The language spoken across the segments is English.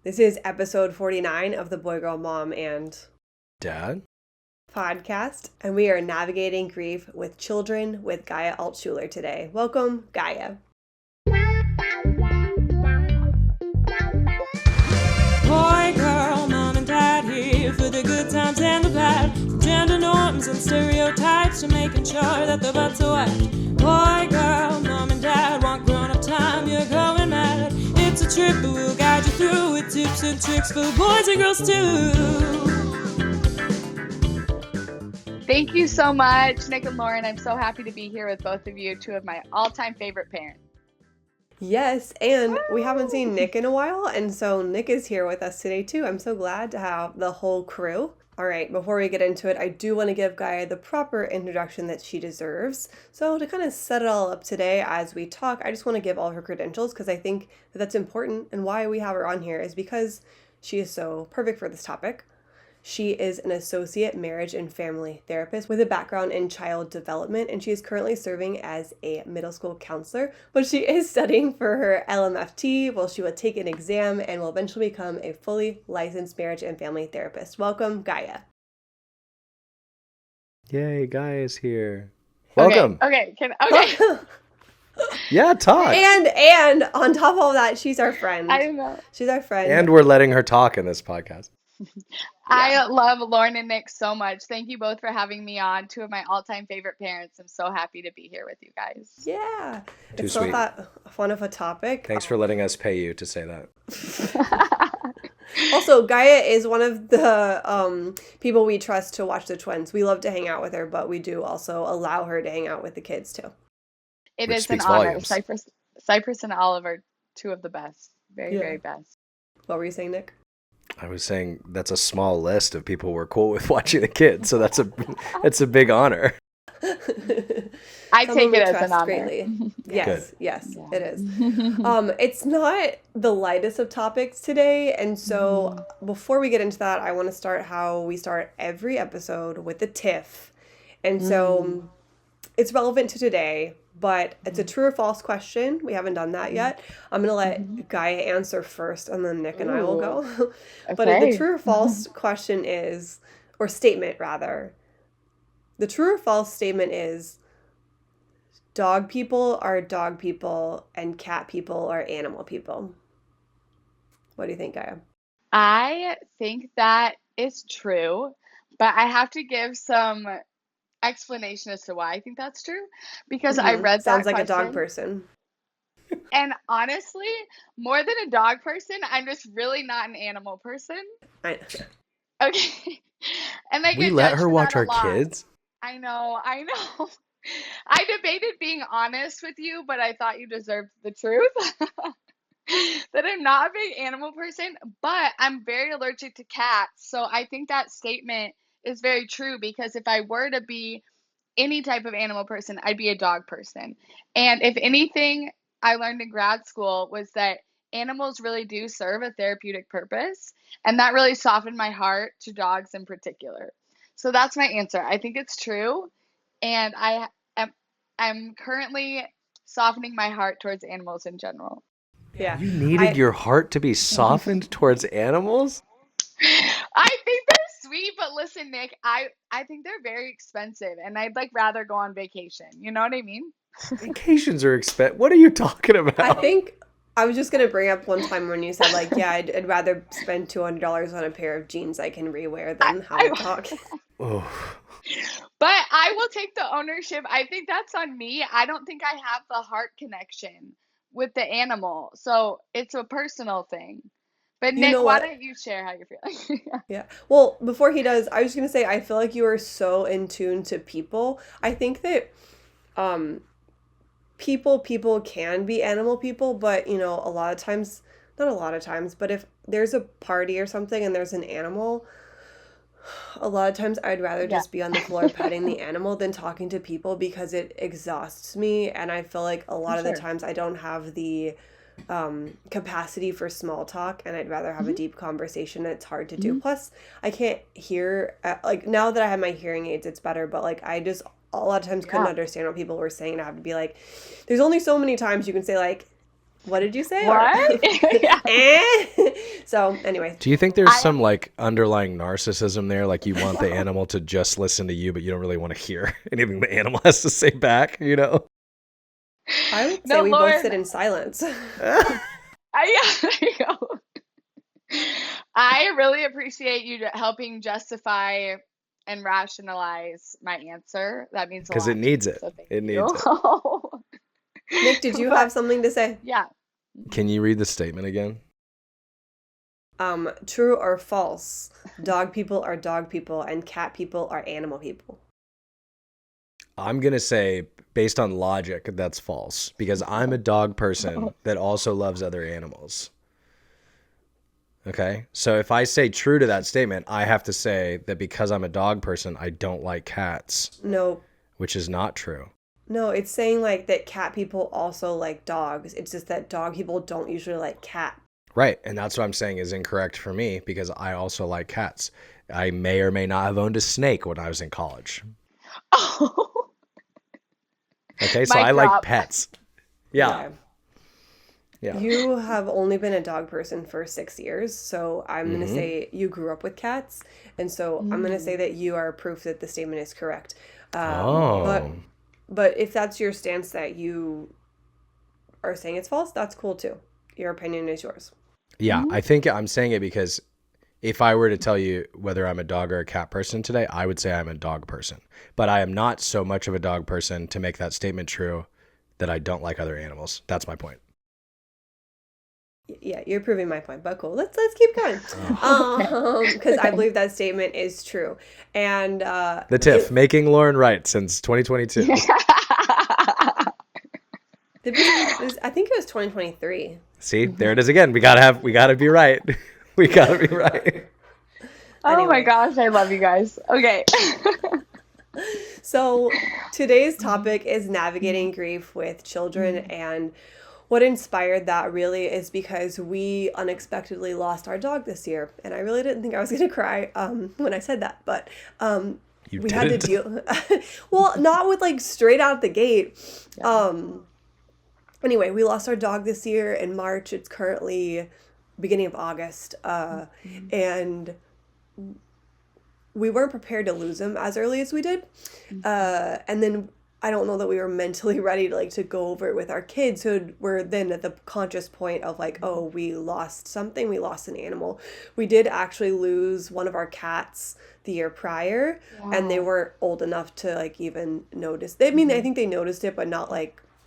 This is episode 49 of the Boy, Girl, Mom, and Dad podcast, and we are navigating grief with children with Gaia Altshuler today. Welcome, Gaia. Boy, girl, mom and dad here for the good times and the bad. From gender norms and stereotypes to making sure that the butts are wet. Boy, girl, mom and dad want grown-up time, you're going mad. It's a trip, but we'll guide you through with tips and tricks for boys and girls too. Thank you so much, Nick and Lauren. I'm so happy to be here with both of you, two of my all-time favorite parents. Yes, and we haven't seen Nick in a while, and so Nick is here with us today too. I'm so glad to have the whole crew. All right, before we get into it, I do want to give Gaia the proper introduction that she deserves. So to kind of set it all up today as we talk, I just want to give all her credentials because I think that that's important, and why we have her on here is because she is so perfect for this topic. She is an associate marriage and family therapist with a background in child development, and she is currently serving as a middle school counselor, but she is studying for her LMFT. Well, she will take an exam and will eventually become a fully licensed marriage and family therapist. Welcome, Gaia. Yay, Gaia's here. Welcome. Okay. Yeah, talk. And on top of all that, she's our friend. I know. She's our friend. And we're letting her talk in this podcast. I love Lauren and Nick so much. Thank you both for having me on. Two of my all-time favorite parents. I'm so happy to be here with you guys. Yeah. Too it's sweet. not that fun of a topic. Thanks for letting us pay you to say that. Also, Gaia is one of the people we trust to watch the twins. We love to hang out with her, but we do also allow her to hang out with the kids too. It Which is an speaks honor. volumes. Cypress and Olive are two of the best. Very best. What were you saying, Nick? I was saying that's a small list of people we're cool with watching the kids, so that's a big honor. I take it as an honor. Greatly. Yes, Yeah. it is. It's not the lightest of topics today, and so before we get into that, I want to start how we start every episode with the Tiff. And so it's relevant to today, but it's a true or false question. We haven't done that yet. I'm going to let Gaia answer first, and then Nick and I will go. But the true or false question is, or statement rather, the true or false statement is dog people are dog people and cat people are animal people. What do you think, Gaia? I think that is true, but I have to give some explanation as to why I think that's true, because I read Sounds that like a dog question, person. and honestly, more than a dog person, I'm just really not an animal person. I Okay. And I We get let judged her for watch that a our lot. kids? I know. I debated being honest with you, but I thought you deserved the truth. That I'm not a big animal person, but I'm very allergic to cats. So I think that statement is very true, because if I were to be any type of animal person, I'd be a dog person. And if anything I learned in grad school was that animals really do serve a therapeutic purpose, and that really softened my heart to dogs in particular. So that's my answer. I think it's true, and I'm currently softening my heart towards animals in general. Yeah. You needed your heart to be softened towards animals? I think they're sweet, but listen, Nick, I think they're very expensive, and I'd rather go on vacation. You know what I mean? Vacations are expensive. What are you talking about? I think I was just going to bring up one time when you said, I'd rather spend $200 on a pair of jeans I can rewear than how I talk. Oh. But I will take the ownership. I think that's on me. I don't think I have the heart connection with the animal. So it's a personal thing. But You Nick, know why what? don't you share how you're feeling? Yeah. Well, before he does, I was going to say, I feel like you are so in tune to people. I think that people can be animal people, but, a lot of times, not a lot of times, but if there's a party or something and there's an animal, a lot of times I'd rather just be on the floor petting the animal than talking to people, because it exhausts me, and I feel like a lot of the times I don't have the capacity for small talk, and I'd rather have a deep conversation. It's hard to do. Plus, I can't hear, now that I have my hearing aids, it's better, but I just a lot of times couldn't understand what people were saying, and I have to be like, there's only so many times you can say What did you say? What? Yeah. So anyway, Do you think there's some like underlying narcissism there? Like you want the animal to just listen to you, but you don't really want to hear anything the animal has to say back, you know? I would say No, we Lauren. both sit in silence. Yeah, there you go. I really appreciate you helping justify and rationalize my answer. That means a lot. Because it needs it. So thank It you. needs it. Nick, did you have something to say? Yeah. Can you read the statement again? True or false? Dog people are dog people and cat people are animal people. I'm going to say, based on logic, that's false. Because I'm a dog person that also loves other animals. Okay? So if I say true to that statement, I have to say that because I'm a dog person, I don't like cats. No. Which is not true. No, it's saying like that cat people also like dogs. It's just that dog people don't usually like cat. Right. And that's what I'm saying is incorrect for me because I also like cats. I may or may not have owned a snake when I was in college. Oh. Okay, so Mic I like drop. pets. Yeah. Yeah. You have only been a dog person for 6 years, so I'm going to say you grew up with cats, and so I'm going to say that you are proof that the statement is correct. But if that's your stance that you are saying it's false, that's cool too. Your opinion is yours. Yeah, I think I'm saying it because if I were to tell you whether I'm a dog or a cat person today, I would say I'm a dog person. But I am not so much of a dog person to make that statement true that I don't like other animals. That's my point. Yeah, you're proving my point, but cool. Let's keep going. Because I believe that statement is true. And The Tiff, making Lauren right since 2022. I think it was 2023. See, there it is again. We gotta be right. We gotta be right. Oh Anyway. my gosh, I love you guys. Okay. So today's topic is navigating grief with children, and what inspired that really is because we unexpectedly lost our dog this year, and I really didn't think I was going to cry when I said that, but You we didn't. had to deal. Well, not with like straight out the gate. Anyway, we lost our dog this year in March. It's currently beginning of August, and we weren't prepared to lose him as early as we did. And then I don't know that we were mentally ready to go over it with our kids who were then at the conscious point of like, oh, we lost something. We lost an animal. We did actually lose one of our cats the year prior, and they weren't old enough to even notice. I mean, I think they noticed it, but not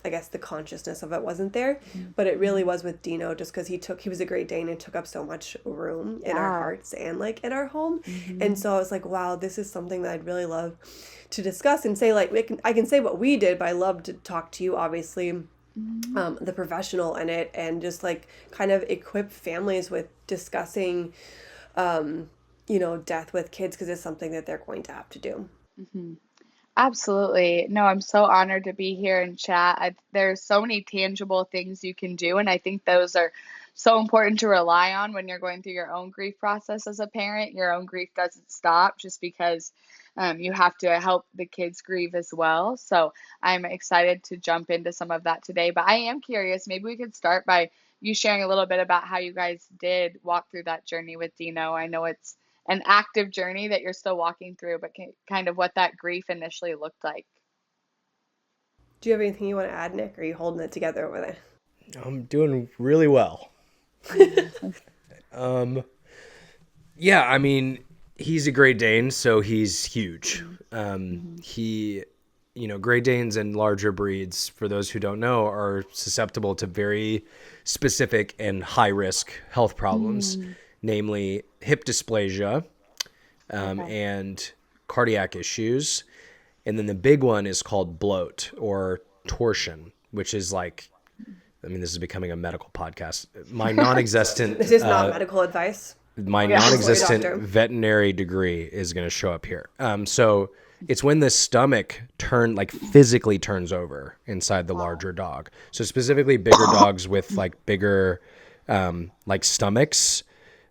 I guess the consciousness of it wasn't there, but it really was with Dino just because he was a Great Dane and took up so much room in our hearts and in our home. And so I was like, wow, this is something that I'd really love to discuss and say, I can say what we did, but I love to talk to you, obviously, the professional in it, and just kind of equip families with discussing, death with kids, because it's something that they're going to have to do. Absolutely. No, I'm so honored to be here and chat. There's so many tangible things you can do, and I think those are so important to rely on when you're going through your own grief process as a parent. Your own grief doesn't stop just because you have to help the kids grieve as well. So I'm excited to jump into some of that today. But I am curious, maybe we could start by you sharing a little bit about how you guys did walk through that journey with Dino. I know it's an active journey that you're still walking through, but kind of what that grief initially looked like. Do you have anything you want to add, Nick? Or are you holding it together over there? I'm doing really well. Yeah, I mean, he's a Great Dane, so he's huge. Great Danes and larger breeds, for those who don't know, are susceptible to very specific and high-risk health problems, namely hip dysplasia and cardiac issues. And then the big one is called bloat or torsion, which is this is becoming a medical podcast. My non-existent... This is not medical advice. My Yeah. non-existent Sorry, doctor. veterinary degree is going to show up here. So it's when the stomach physically turns over inside the larger dog. So specifically bigger dogs with bigger stomachs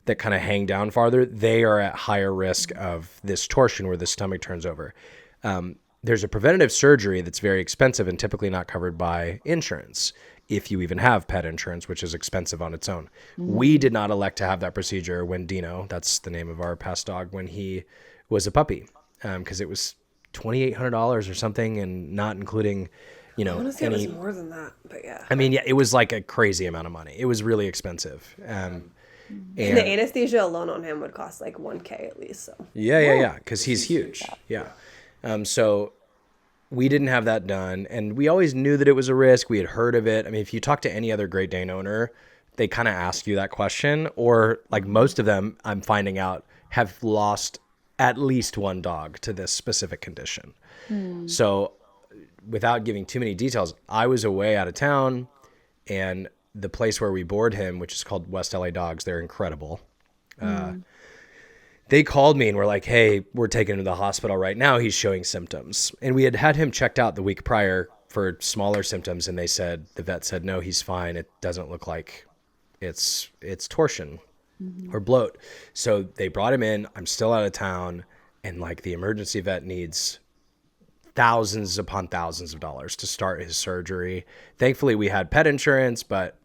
that kind of hang down farther, they are at higher risk of this torsion where the stomach turns over. There's a preventative surgery that's very expensive and typically not covered by insurance. if you even have pet insurance, which is expensive on its own. We did not elect to have that procedure when Dino, that's the name of our past dog, when he was a puppy, because it was $2,800 or something, and not including, I want to say it was more than that, but yeah. I mean, yeah, it was like a crazy amount of money. It was really expensive. And the anesthesia alone on him would cost like $1,000 at least. So yeah, because he's huge. Yeah. So we didn't have that done, and we always knew that it was a risk. We had heard of it. I mean, if you talk to any other Great Dane owner, they kind of ask you that question, or like most of them, I'm finding out, have lost at least one dog to this specific condition. So without giving too many details, I was away out of town, and the place where we board him, which is called West LA Dogs, they're incredible. They called me and were like, hey, we're taking him to the hospital right now. He's showing symptoms. And we had him checked out the week prior for smaller symptoms. And the vet said, no, he's fine. It doesn't look like it's torsion or bloat. So they brought him in. I'm still out of town. And like the emergency vet needs thousands upon thousands of dollars to start his surgery. Thankfully, we had pet insurance, but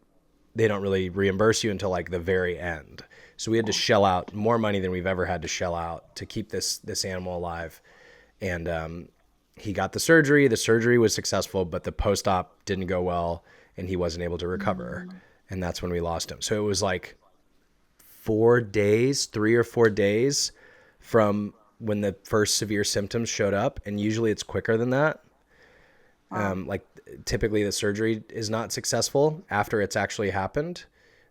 they don't really reimburse you until like the very end. So we had to shell out more money than we've ever had to shell out to keep this animal alive. And he got the surgery. The surgery was successful, but the post-op didn't go well, and he wasn't able to recover. And that's when we lost him. So it was like 3 or 4 days from when the first severe symptoms showed up. And usually it's quicker than that. Like typically the surgery is not successful after it's actually happened.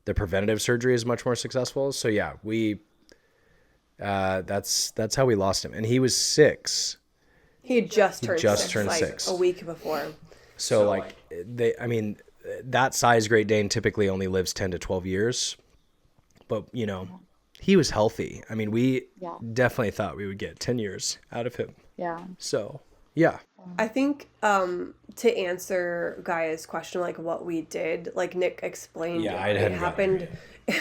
The preventative surgery is much more successful. So yeah, that's how we lost him. And he was 6. he had just turned turned like 6 a week before. So like that size Great Dane typically only lives 10 to 12 years, but he was healthy. I mean, we definitely thought we would get 10 years out of him. Yeah. So yeah. I think to answer Gaia's question, like what we did, like Nick explained, it happened.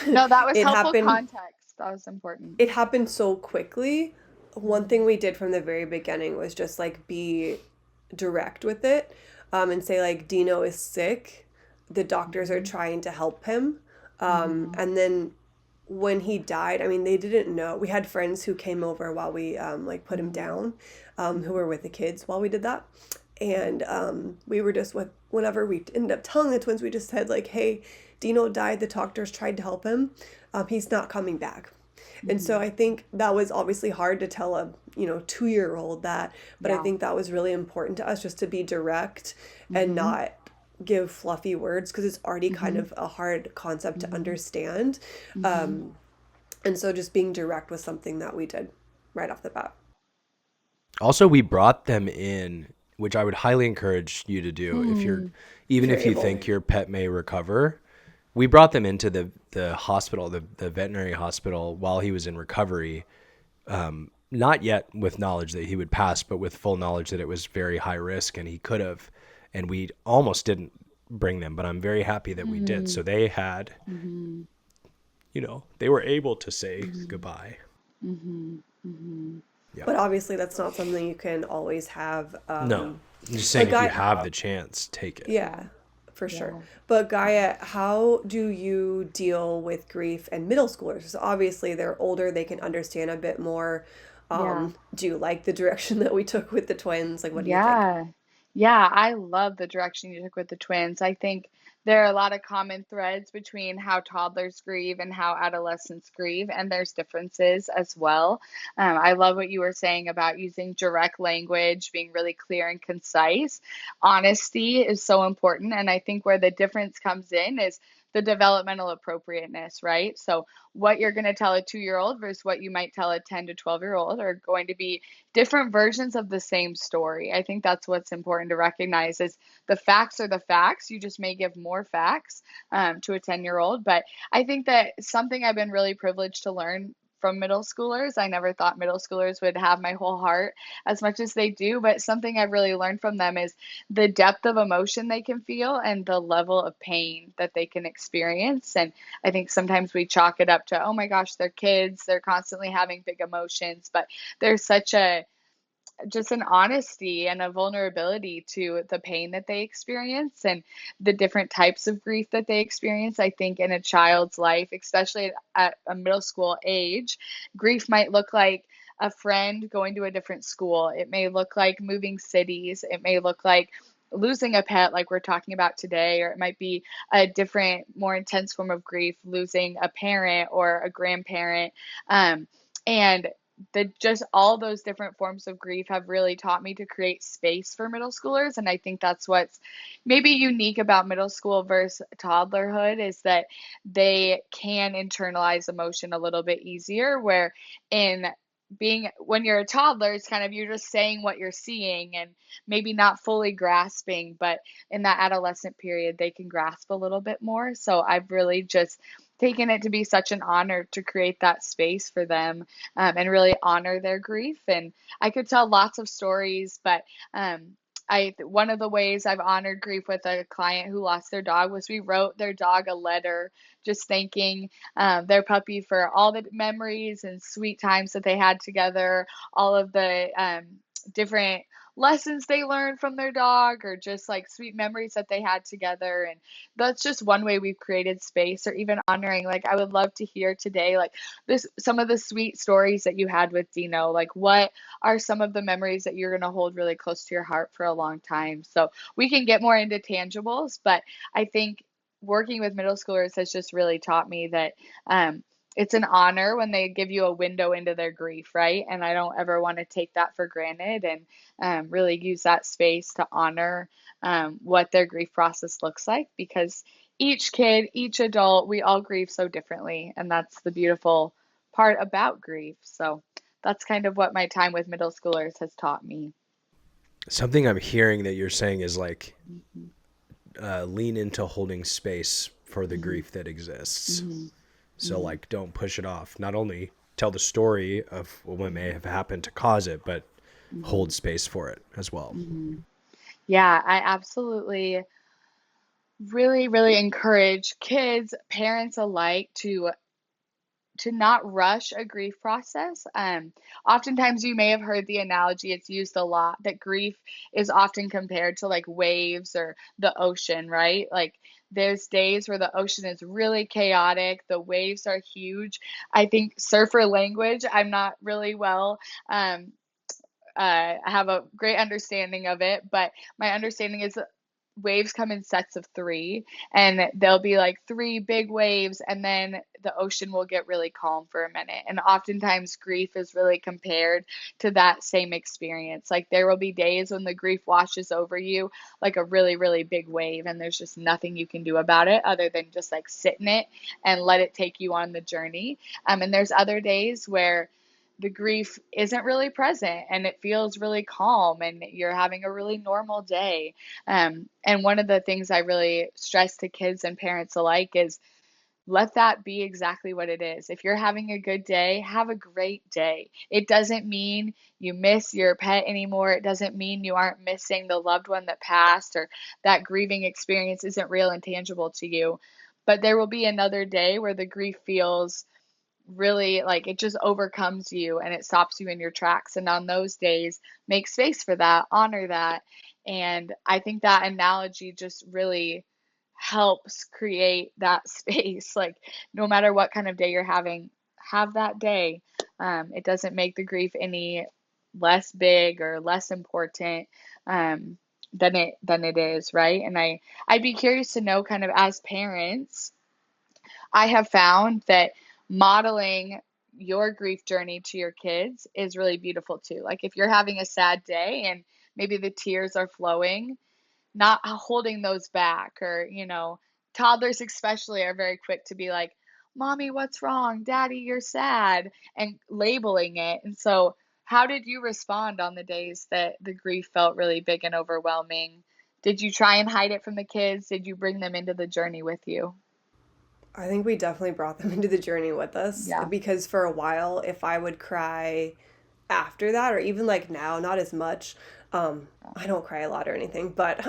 No, that was helpful context. That was important. It happened so quickly. One thing we did from the very beginning was just like be direct with it, and say like Dino is sick. The doctors are trying to help him. And then when he died, I mean, they didn't know. We had friends who came over while we like put him down, who were with the kids while we did that. And we were just whenever we ended up telling the twins, we just said like, hey, Dino died. The doctors tried to help him. He's not coming back. And so I think that was obviously hard to tell a 2-year-old that, but I think that was really important to us, just to be direct and not give fluffy words, because it's already kind of a hard concept to understand. And so just being direct was something that we did right off the bat. Also, we brought them in, which I would highly encourage you to do if you think your pet may recover. We brought them into the hospital, the veterinary hospital, while he was in recovery, not yet with knowledge that he would pass, but with full knowledge that it was very high risk and he could have. And we almost didn't bring them, but I'm very happy that we did. So they had, they were able to say goodbye. Yeah. But obviously that's not something you can always have. No, I'm just saying, if you have the chance, take it. Yeah, for sure. But Gaia, how do you deal with grief and middle schoolers? So obviously they're older, they can understand a bit more. Do you like the direction that we took with the twins? Like, what do you think? Yeah, I love the direction you took with the twins. I think there are a lot of common threads between how toddlers grieve and how adolescents grieve, and there's differences as well. I love what you were saying about using direct language, being really clear and concise. Honesty is so important, and I think where the difference comes in is the developmental appropriateness, right? So what you're going to tell a 2-year-old versus what you might tell a 10 to 12-year-old are going to be different versions of the same story. I think that's what's important to recognize is the facts are the facts. You just may give more facts to a 10-year-old. But I think that something I've been really privileged to learn from middle schoolers. I never thought middle schoolers would have my whole heart as much as they do, but something I've really learned from them is the depth of emotion they can feel and the level of pain that they can experience. And I think sometimes we chalk it up to, oh my gosh, they're kids, they're constantly having big emotions, but there's such a just an honesty and a vulnerability to the pain that they experience and the different types of grief that they experience. I think in a child's life, especially at a middle school age, grief might look like a friend going to a different school. It may look like moving cities. It may look like losing a pet, like we're talking about today, or it might be a different, more intense form of grief, losing a parent or a grandparent. And the just all those different forms of grief have really taught me to create space for middle schoolers. And I think that's what's maybe unique about middle school versus toddlerhood is that they can internalize emotion a little bit easier, where in being when you're a toddler, it's kind of you're just saying what you're seeing and maybe not fully grasping, but in that adolescent period they can grasp a little bit more. So I've really just taken it to be such an honor to create that space for them, and really honor their grief. And I could tell lots of stories, but one of the ways I've honored grief with a client who lost their dog was we wrote their dog a letter just thanking their puppy for all the memories and sweet times that they had together, all of the different lessons they learned from their dog, or just like sweet memories that they had together. And that's just one way we've created space, or even honoring, like I would love to hear today, like this, some of the sweet stories that you had with Dino. Like what are some of the memories that you're going to hold really close to your heart for a long time? So we can get more into tangibles, but I think working with middle schoolers has just really taught me that it's an honor when they give you a window into their grief, right? And I don't ever want to take that for granted, and really use that space to honor what their grief process looks like, because each kid, each adult, we all grieve so differently. And that's the beautiful part about grief. So that's kind of what my time with middle schoolers has taught me. Something I'm hearing that you're saying is like lean into holding space for the grief that exists. So like don't push it off. Not only tell the story of what may have happened to cause it, but hold space for it as well. Yeah, I absolutely really, really encourage kids, parents alike to not rush a grief process. Oftentimes you may have heard the analogy, it's used a lot, that grief is often compared to like waves or the ocean, right? Like there's days where the ocean is really chaotic, the waves are huge. I think surfer language, I'm not really well, I have a great understanding of it, but my understanding is waves come in sets of three, and there'll be like three big waves, and then the ocean will get really calm for a minute. And oftentimes grief is really compared to that same experience. Like there will be days when the grief washes over you like a really, really big wave, and there's just nothing you can do about it other than just like sit in it and let it take you on the journey. And there's other days where the grief isn't really present and it feels really calm and you're having a really normal day. And one of the things I really stress to kids and parents alike is let that be exactly what it is. If you're having a good day, have a great day. It doesn't mean you miss your pet anymore. It doesn't mean you aren't missing the loved one that passed, or that grieving experience isn't real and tangible to you. But there will be another day where the grief feels really like it just overcomes you and it stops you in your tracks. And on those days, make space for that, honor that. And I think that analogy just really helps create that space. Like no matter what kind of day you're having, have that day. It doesn't make the grief any less big or less important than it is, right? And I'd be curious to know, kind of as parents, I have found that modeling your grief journey to your kids is really beautiful too. Like if you're having a sad day and maybe the tears are flowing, not holding those back, or, toddlers especially are very quick to be like, Mommy, what's wrong? Daddy, you're sad, and labeling it. And so how did you respond on the days that the grief felt really big and overwhelming? Did you try and hide it from the kids? Did you bring them into the journey with you? I think we definitely brought them into the journey with us, Yeah. because for a while, if I would cry after that, or even like now, not as much. I don't cry a lot or anything, but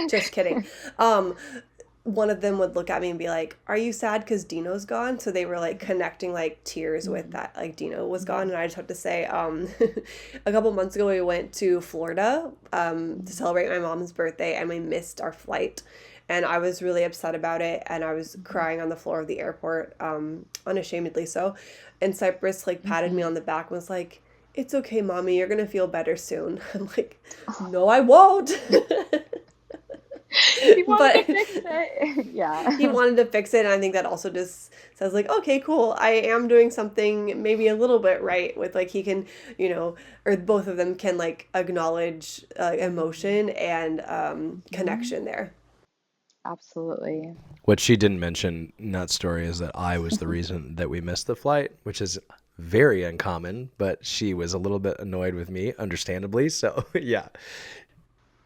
just kidding. one of them would look at me and be like, "Are you sad because Dino's gone?" So they were like connecting like tears with that, like Dino was gone. And I just have to say, a couple months ago we went to Florida to celebrate my mom's birthday, and we missed our flight. And I was really upset about it, and I was crying on the floor of the airport, unashamedly so. And Cypress like patted me on the back and was like, "It's okay, mommy, you're gonna feel better soon." I'm like, "No, I won't." He wanted But to fix it. Yeah. he wanted to fix it, and I think that also just says like, okay, cool, I am doing something maybe a little bit right with like he can, or both of them can like acknowledge emotion and connection there. Absolutely. What she didn't mention in that story is that I was the reason that we missed the flight, which is very uncommon, but she was a little bit annoyed with me, understandably. So, yeah.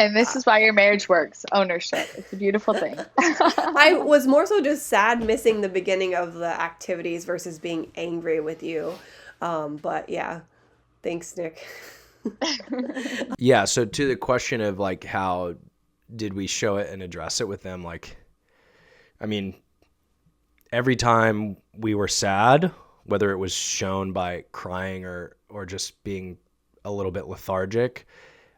And this is why your marriage works. Ownership. It's a beautiful thing. I was more so just sad missing the beginning of the activities versus being angry with you. But yeah, thanks, Nick. Yeah, so to the question of like how did we show it and address it with them, like, I mean, every time we were sad, whether it was shown by crying or just being a little bit lethargic,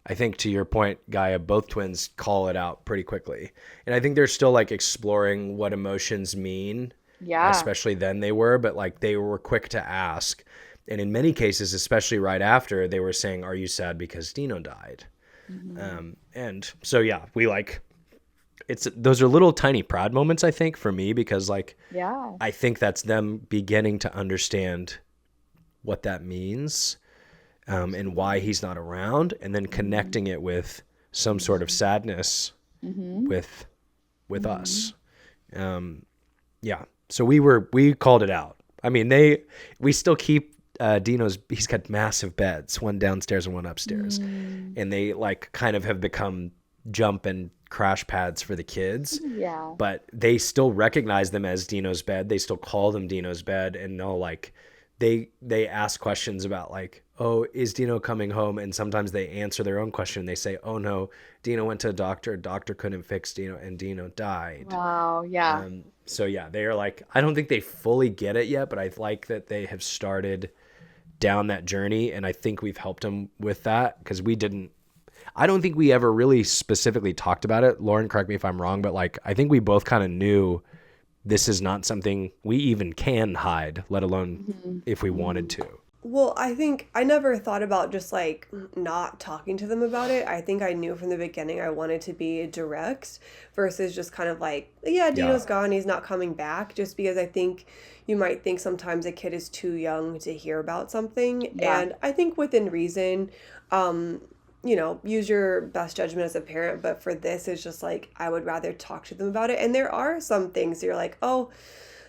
I think to your point, Gaia, both twins call it out pretty quickly. And I think they're still like exploring what emotions mean. Yeah. Especially then they were, but like they were quick to ask. And in many cases, especially right after, they were saying, "Are you sad because Dino died?" And so, yeah, we like, those are little tiny proud moments, I think, for me, because like, Yeah. I think that's them beginning to understand what that means. And why he's not around, and then connecting it with some sort of sadness with us. Yeah. So we called it out. I mean, we still keep Dino's, he's got massive beds, one downstairs and one upstairs. And they like kind of have become jump and crash pads for the kids. Yeah. But they still recognize them as Dino's bed. They still call them Dino's bed, and know like they ask questions about like, "Oh, is Dino coming home?" And sometimes they answer their own question. They say, "Oh no, Dino went to a doctor. Doctor couldn't fix Dino, and Dino died." Wow. Yeah. So yeah, they are like, I don't think they fully get it yet, but I like that they have started down that journey, and I think we've helped them with that, because I don't think we ever really specifically talked about it. Lauren, correct me if I'm wrong, but like, I think we both kind of knew this is not something we even can hide, let alone if we wanted to. Well, I think I never thought about just like not talking to them about it. I think I knew from the beginning I wanted to be direct versus just kind of like, yeah, Dino's gone, he's not coming back, just because I think you might think sometimes a kid is too young to hear about something. Yeah. And I think within reason, use your best judgment as a parent. But for this, it's just like, I would rather talk to them about it. And there are some things you're like, oh,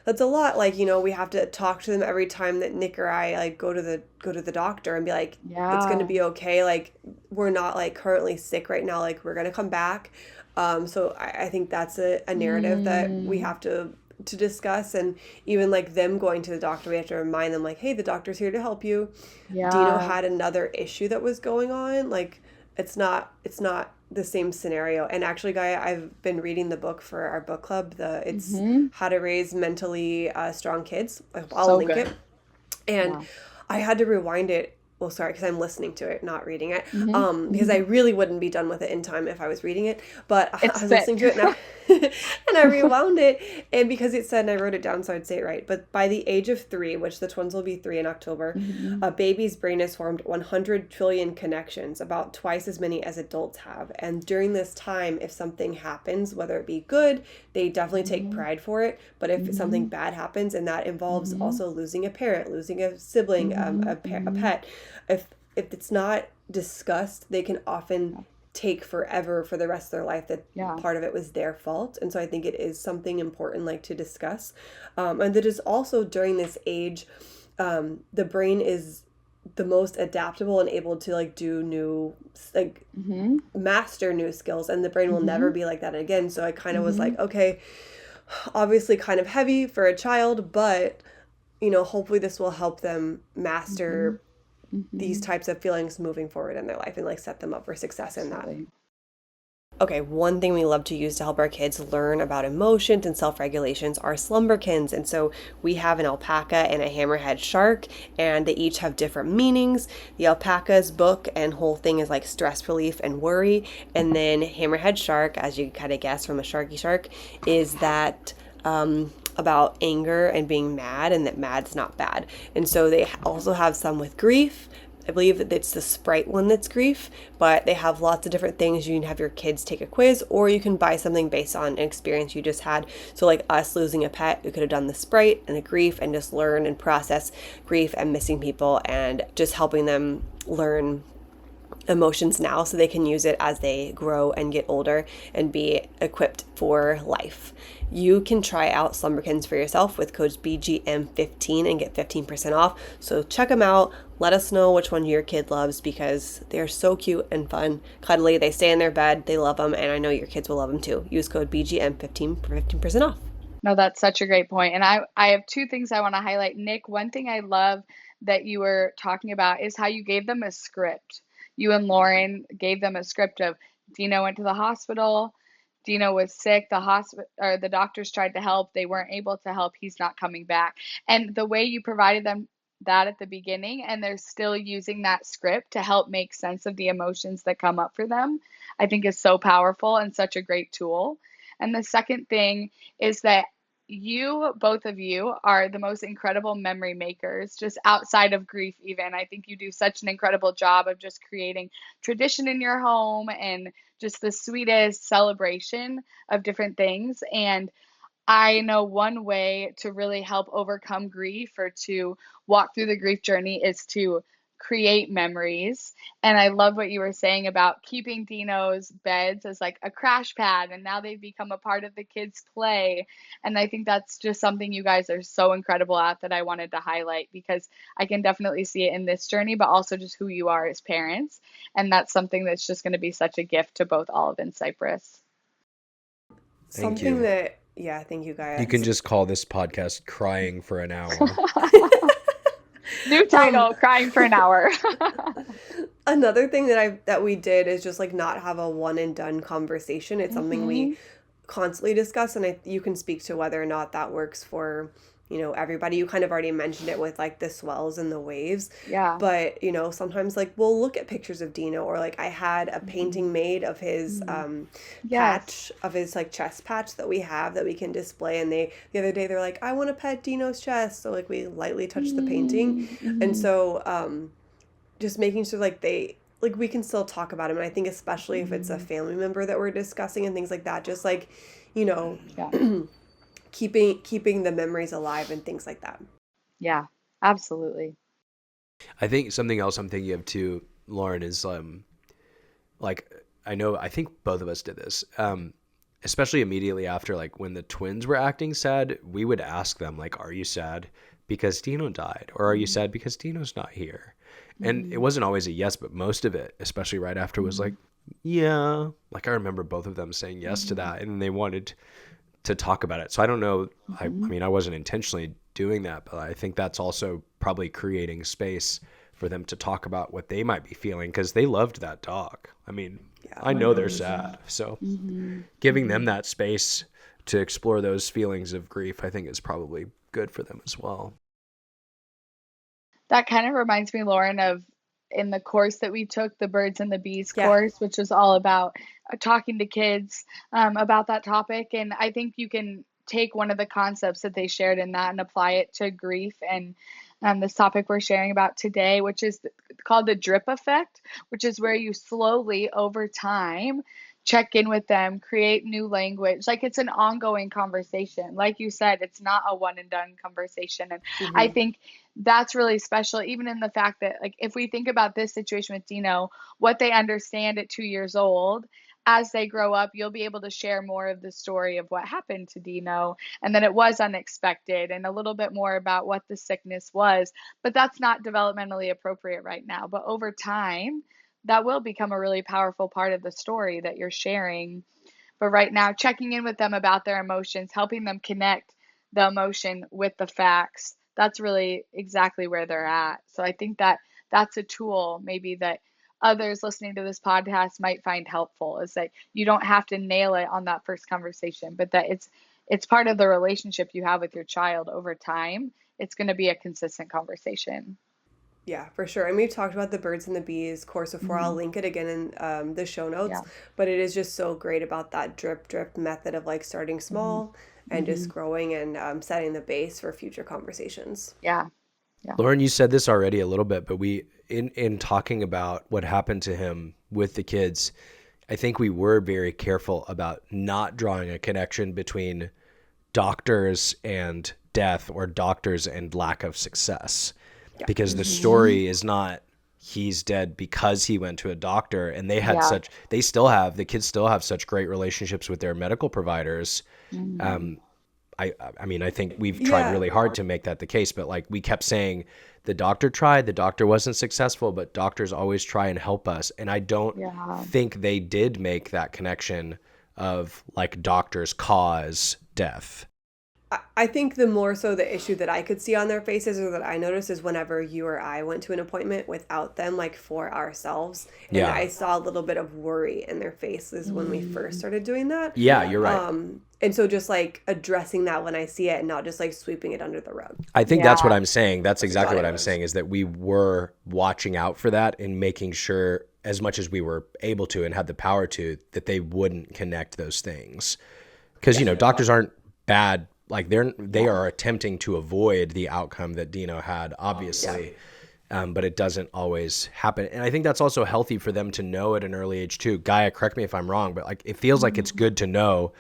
that's a lot. Like, we have to talk to them every time that Nick or I like go to the doctor and be like, Yeah. it's going to be okay. Like, we're not like currently sick right now. Like, we're going to come back. So I think that's a narrative that we have to discuss. And even like them going to the doctor, we have to remind them like, hey, the doctor's here to help you. Yeah. Dino had another issue that was going on. Like, it's not the same scenario. And actually, Gaia, I've been reading the book for our book club. It's How to Raise Mentally Strong Kids. I'll link it. And I had to rewind it. Well, sorry, because I'm listening to it, not reading it. Because I really wouldn't be done with it in time if I was reading it. But I was listening to it now. And I rewound it. And because it said, and I wrote it down so I'd say it right, but by the age of 3, which the twins will be 3 in October, a baby's brain has formed 100 trillion connections, about twice as many as adults have. And during this time, if something happens, whether it be good, they definitely take pride for it. But if something bad happens, and that involves also losing a parent, losing a sibling, a pet, if it's not discussed, they can often take forever for the rest of their life that part of it was their fault. And so I think it is something important like to discuss. And that is also during this age, the brain is the most adaptable and able to like do new, like master new skills, and the brain will never be like that again. So I kind of was like, okay, obviously kind of heavy for a child, but hopefully this will help them master these types of feelings moving forward in their life and like set them up for success in that. Okay, one thing we love to use to help our kids learn about emotions and self-regulations are Slumberkins. And so we have an alpaca and a hammerhead shark, and they each have different meanings. The alpaca's book and whole thing is like stress relief and worry. And then hammerhead shark, as you kind of guess from a sharky shark, is that about anger and being mad, and that mad's not bad. And so they also have some with grief. I believe that it's the Sprite one that's grief, but they have lots of different things. You can have your kids take a quiz, or you can buy something based on an experience you just had. So like us losing a pet, we could have done the Sprite and the grief and just learn and process grief and missing people, and just helping them learn emotions now so they can use it as they grow and get older and be equipped for life. You can try out Slumberkins for yourself with code BGM15 and get 15% off. So check them out. Let us know which one your kid loves, because they're so cute and fun, cuddly. They stay in their bed. They love them, and I know your kids will love them too. Use code BGM15 for 15% off. No, that's such a great point. And I have two things I want to highlight. Nick, one thing I love that you were talking about is how you gave them a script. You and Lauren gave them a script of Dino went to the hospital. Dino was sick. The hospital or the doctors tried to help. They weren't able to help. He's not coming back. And the way you provided them that at the beginning, and they're still using that script to help make sense of the emotions that come up for them, I think is so powerful and such a great tool. And the second thing is that you, both of you, are the most incredible memory makers, just outside of grief, even. I think you do such an incredible job of just creating tradition in your home and just the sweetest celebration of different things. And I know one way to really help overcome grief or to walk through the grief journey is to create memories. And I love what you were saying about keeping Dino's beds as like a crash pad, and now they've become a part of the kids' play. And I think that's just something you guys are so incredible at that I wanted to highlight, because I can definitely see it in this journey, but also just who you are as parents. And that's something that's just going to be such a gift to both Olive and Cypress. Thank Something you. that, yeah, thank you guys. You can just call this podcast Crying for an Hour. New title, Crying for an Hour. Another thing that we did is just like not have a one and done conversation. It's something we constantly discuss, and you can speak to whether or not that works for, everybody. You kind of already mentioned it with like the swells and the waves. Yeah. But, sometimes like we'll look at pictures of Dino, or like I had a painting made of his patch, of his like chest patch that we have that we can display. And the other day they're like, I want to pet Dino's chest. So like we lightly touched the painting. And so just making sure like we can still talk about him. And I think especially if it's a family member that we're discussing and things like that, just like, keeping the memories alive and things like that. Yeah, absolutely. I think something else I'm thinking of too, Lauren, is like I think both of us did this. Especially immediately after, like when the twins were acting sad, we would ask them like, are you sad because Dino died? Or are you sad because Dino's not here? And it wasn't always a yes, but most of it, especially right after, was like, yeah. Like I remember both of them saying yes to that, and they wanted to talk about it. So I don't know. I mean, I wasn't intentionally doing that, but I think that's also probably creating space for them to talk about what they might be feeling, because they loved that dog. I mean, I know they're sad. So giving them that space to explore those feelings of grief, I think is probably good for them as well. That kind of reminds me, Lauren, of in the course that we took, the Birds and the Bees Yeah. course, which was all about talking to kids about that topic. And I think you can take one of the concepts that they shared in that and apply it to grief and this topic we're sharing about today, which is called the drip effect, which is where you slowly over time check in with them, create new language. Like it's an ongoing conversation. Like you said, it's not a one and done conversation. And I think that's really special, even in the fact that, like, if we think about this situation with Dino, what they understand at 2 years old, as they grow up, you'll be able to share more of the story of what happened to Dino, and then it was unexpected, and a little bit more about what the sickness was. But that's not developmentally appropriate right now. But over time, that will become a really powerful part of the story that you're sharing. But right now, checking in with them about their emotions, helping them connect the emotion with the facts, that's really exactly where they're at. So I think that that's a tool maybe that others listening to this podcast might find helpful, is that you don't have to nail it on that first conversation, but that it's part of the relationship you have with your child over time. It's going to be a consistent conversation. Yeah, for sure. And we've talked about the birds and the bees course before. I'll link it again in the show notes. Yeah. But it is just so great about that drip method of like starting small and just growing and setting the base for future conversations. Yeah. Lauren, you said this already a little bit, but we, in talking about what happened to him with the kids, I think we were very careful about not drawing a connection between doctors and death or doctors and lack of success. Yeah. Because the story is not he's dead because he went to a doctor, and they had the kids still have such great relationships with their medical providers. I mean, I think we've tried really hard to make that the case, but like we kept saying, the doctor tried, the doctor wasn't successful, but doctors always try and help us. And I don't think they did make that connection of like doctors cause death. I think the more so the issue that I could see on their faces, or that I noticed, is whenever you or I went to an appointment without them, like for ourselves. And I saw a little bit of worry in their faces when we first started doing that. Yeah, you're right. And so just like addressing that when I see it and not just like sweeping it under the rug. I think that's what I'm saying. That's exactly what I'm saying, is that we were watching out for that and making sure, as much as we were able to and had the power to, that they wouldn't connect those things. Because, you know, doctors aren't bad. Like they are attempting to avoid the outcome that Dino had, obviously, but it doesn't always happen. And I think that's also healthy for them to know at an early age too. Gaia, correct me if I'm wrong, but like it feels like it's good to know.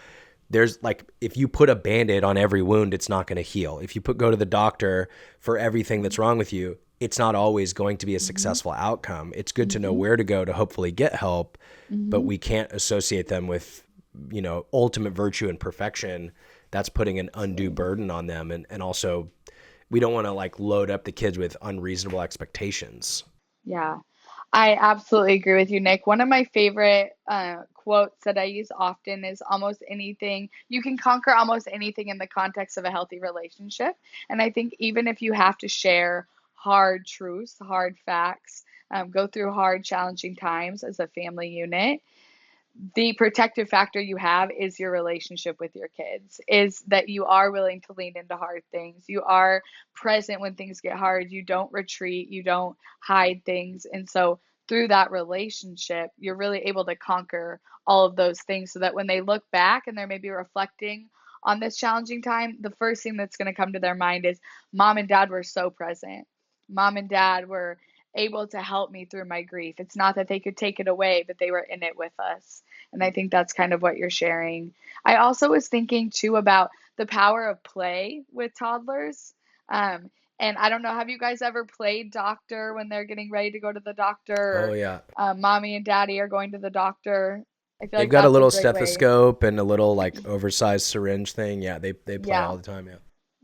There's like, if you put a Band-Aid on every wound, it's not going to heal. If you go to the doctor for everything that's wrong with you, it's not always going to be a successful outcome. It's good to know where to go to hopefully get help, but we can't associate them with, you know, ultimate virtue and perfection. That's putting an undue burden on them. And also we don't want to like load up the kids with unreasonable expectations. Yeah, I absolutely agree with you, Nick. One of my favorite quotes that I use often is, almost anything, you can conquer almost anything in the context of a healthy relationship. And I think even if you have to share hard truths, hard facts, go through hard, challenging times as a family unit, the protective factor you have is your relationship with your kids, is that you are willing to lean into hard things. You are present when things get hard. You don't retreat. You don't hide things. And so through that relationship, you're really able to conquer all of those things, so that when they look back and they're maybe reflecting on this challenging time, the first thing that's going to come to their mind is, Mom and Dad were so present. Mom and Dad were able to help me through my grief. It's not that they could take it away, but they were in it with us. And I think that's kind of what you're sharing. I also was thinking too about the power of play with toddlers. And I don't know, have you guys ever played doctor when they're getting ready to go to the doctor? Oh yeah. Mommy and daddy are going to the doctor. I feel They've like got a that's little great stethoscope and a little like oversized syringe thing. Yeah, they play all the time. Yeah.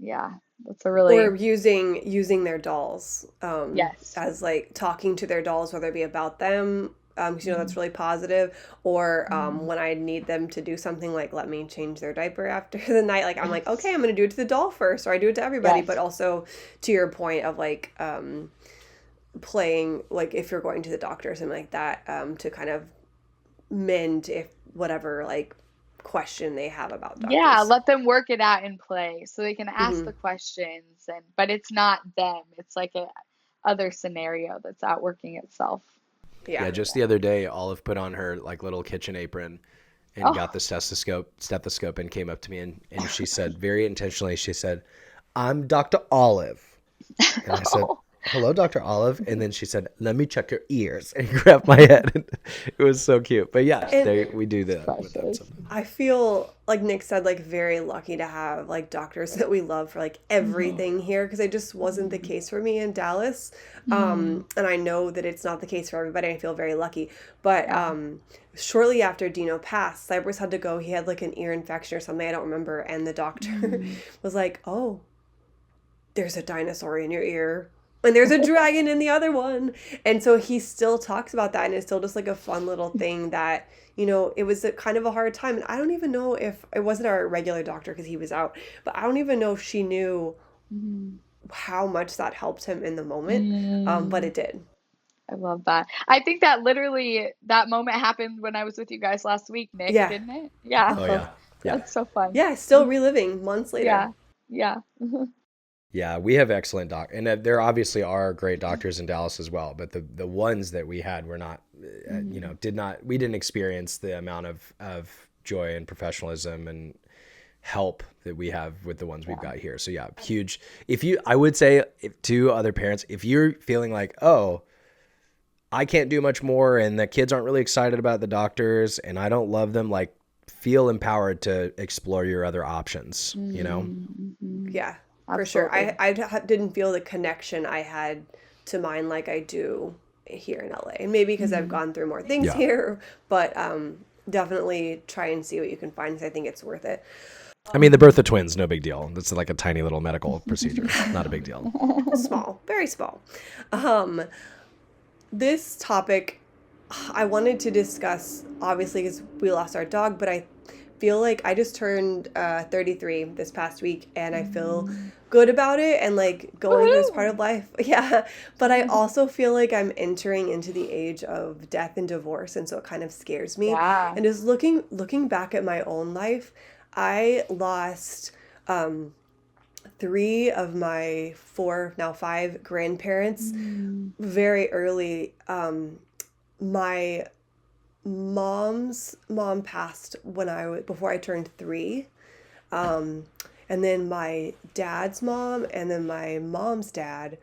Yeah, that's a really, Or using their dolls, yes, as like talking to their dolls, whether it be about them, because you know that's really positive, or when I need them to do something, like let me change their diaper after the night, like I'm like, okay, I'm gonna do it to the doll first, or I do it to everybody. Yes. But also to your point of like playing, like if you're going to the doctor or something like that, to kind of mend if whatever like question they have about doctors. Yeah, let them work it out in play so they can ask the questions, but it's not them. It's like a other scenario that's outworking itself. Yeah, just the other day, Olive put on her like little kitchen apron and got the stethoscope and came up to me and she said, very intentionally, she said, "I'm Dr. Olive." And I said, "Hello, Dr. Olive." And then she said, "Let me check your ears," and grabbed my head. It was so cute. But yeah, we do that with them sometimes. I feel, like Nick said, like very lucky to have like doctors that we love for like everything here, because it just wasn't the case for me in Dallas. And I know that it's not the case for everybody. I feel very lucky. But shortly after Dino passed, Cypress had to go. He had like an ear infection or something. I don't remember. And the doctor was like, "Oh, there's a dinosaur in your ear. And there's a dragon in the other one." And so he still talks about that, and it's still just like a fun little thing that, you know, it was kind of a hard time. And I don't even know if it wasn't our regular doctor because he was out, but I don't even know if she knew how much that helped him in the moment. But it did. I love that. I think that literally that moment happened when I was with you guys last week, Nick, Yeah. didn't it? Yeah. Oh yeah. Yeah. That's so fun. Yeah, still reliving months later. Yeah. Yeah. Yeah, we have excellent and there obviously are great doctors in Dallas as well, but the ones that we had were not, we didn't experience the amount of joy and professionalism and help that we have with the ones we've got here. So yeah, huge. I would say to other parents, if you're feeling like, oh, I can't do much more and the kids aren't really excited about the doctors and I don't love them, like feel empowered to explore your other options, Yeah, for sure. I didn't feel the connection I had to mine like I do here in LA. And maybe because I've gone through more things here, but definitely try and see what you can find because I think it's worth it. I mean, the birth of twins, no big deal. That's like a tiny little medical procedure. Not a big deal. Small, very small. This topic I wanted to discuss, obviously, because we lost our dog, but I feel like I just turned 33 this past week, and I feel good about it and like going through this part of life. Yeah, but I also feel like I'm entering into the age of death and divorce, and so it kind of scares me. Yeah. And just looking back at my own life, I lost 3 of my 4, now 5 grandparents very early. My mom's mom passed before I turned 3. And then my dad's mom and then my mom's dad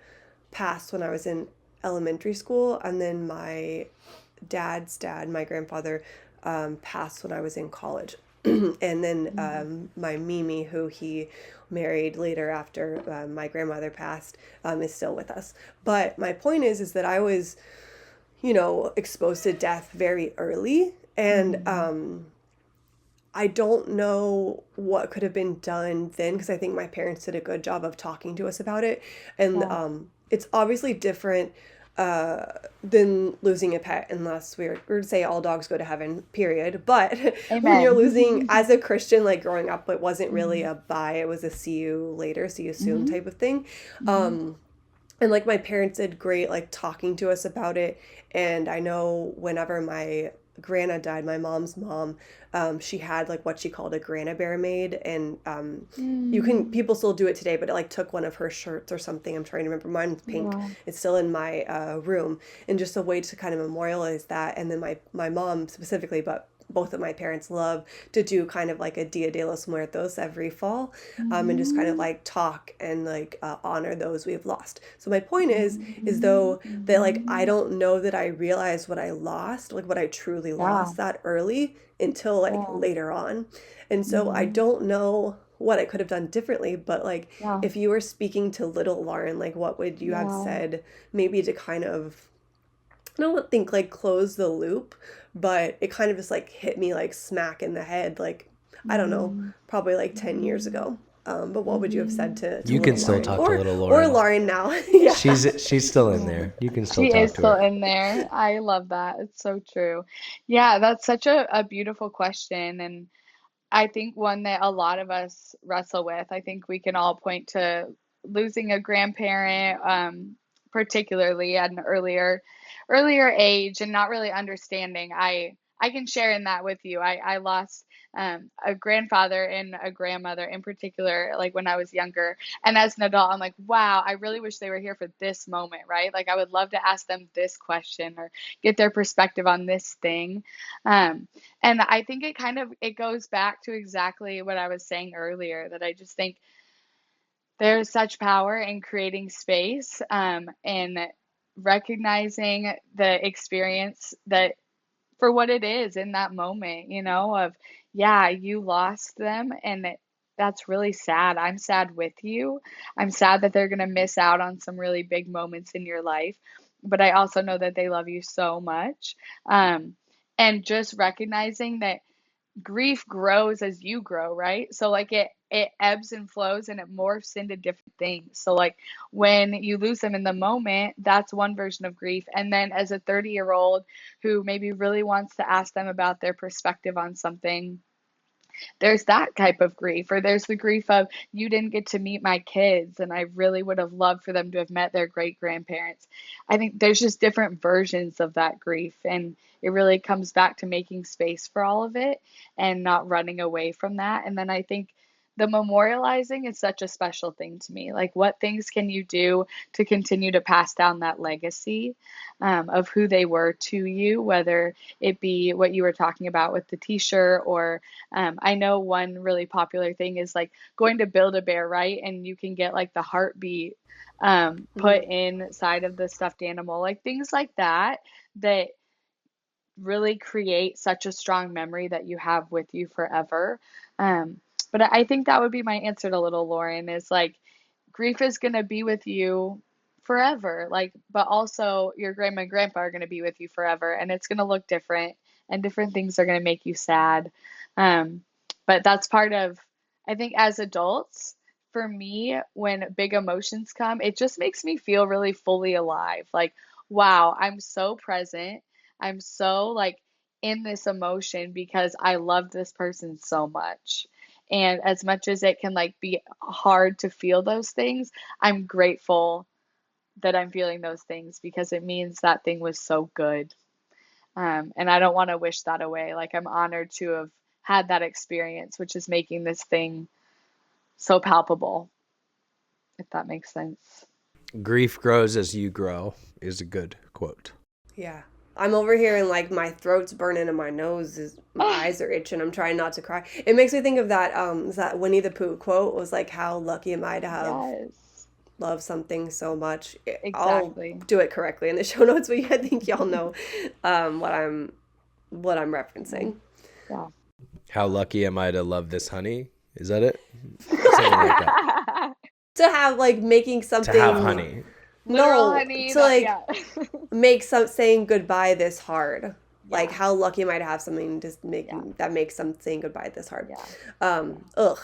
passed when I was in elementary school. And then my dad's dad, my grandfather, passed when I was in college. And then my Mimi, who he married later after my grandmother passed, is still with us. But my point is that I was, exposed to death very early. And I don't know what could have been done then, because I think my parents did a good job of talking to us about it. And it's obviously different than losing a pet, unless we're to say all dogs go to heaven, period. But when you're losing, as a Christian, like growing up, it wasn't really a bye, it was a see you later, see you soon type of thing. And like my parents did great, like talking to us about it. And I know whenever my Grandma died, my mom's mom, she had like what she called a Grandma Bear made, and people still do it today, but it like took one of her shirts or something. I'm trying to remember. Mine's pink. Yeah. It's still in my room, and just a way to kind of memorialize that. And then my mom specifically, but both of my parents love to do kind of like a Dia de los Muertos every fall, and just kind of like talk and like honor those we've lost. So my point is though that like I don't know that I realized what I lost, like what I truly lost that early until like later on. And so I don't know what I could have done differently, but like if you were speaking to little Lauren, like what would you have said maybe to kind of, I don't think like close the loop, but it kind of just like hit me like smack in the head, like I don't know, probably like 10 years ago. But what would you have said to you can still Lauren? talk to little Lauren, or Lauren now? Yeah. She's still in there. You can still talk to her. She is still in there. I love that. It's so true. Yeah, that's such a beautiful question, and I think one that a lot of us wrestle with. I think we can all point to losing a grandparent, particularly at an earlier age, and not really understanding. I can share in that with you. I lost a grandfather and a grandmother in particular, like when I was younger. And as an adult, I'm like, wow, I really wish they were here for this moment, right? Like I would love to ask them this question or get their perspective on this thing. And I think it goes back to exactly what I was saying earlier, that I just think there's such power in creating space, and recognizing the experience that for what it is in that moment, of, yeah, you lost them and that's really sad. I'm sad with you. I'm sad that they're going to miss out on some really big moments in your life, but I also know that they love you so much. And just recognizing that grief grows as you grow, right? So like it ebbs and flows and it morphs into different things. So like when you lose them in the moment, that's one version of grief. And then as a 30-year-old who maybe really wants to ask them about their perspective on something, there's that type of grief, or there's the grief of you didn't get to meet my kids and I really would have loved for them to have met their great grandparents. I think there's just different versions of that grief, and it really comes back to making space for all of it and not running away from that. And then I think the memorializing is such a special thing to me. Like, what things can you do to continue to pass down that legacy of who they were to you, whether it be what you were talking about with the t-shirt, or I know one really popular thing is like going to Build-A-Bear, right? And you can get like the heartbeat put inside of the stuffed animal, like things like that, that really create such a strong memory that you have with you forever. But I think that would be my answer to little Lauren, is like, grief is going to be with you forever. Like, but also your grandma and grandpa are going to be with you forever, and it's going to look different, and different things are going to make you sad. But that's part of, I think, as adults, for me, when big emotions come, it just makes me feel really fully alive. Like, wow, I'm so present. I'm so like in this emotion because I love this person so much. And as much as it can like be hard to feel those things, I'm grateful that I'm feeling those things because it means that thing was so good. And I don't want to wish that away. Like, I'm honored to have had that experience, which is making this thing so palpable, if that makes sense. Grief grows as you grow is a good quote. Yeah. I'm over here and like my throat's burning and my my eyes are itching. I'm trying not to cry. It makes me think of that Winnie the Pooh quote was like, how lucky am I to have loved something so much. Exactly. I'll do it correctly in the show notes, but I think y'all know what I'm referencing. Yeah. How lucky am I to love this honey? Is that it? Something like that. To have like making something. To have honey. Literal honey, to like make saying goodbye this hard. Yeah. Like, how lucky am I to have something just that makes saying goodbye this hard. Yeah. Ugh.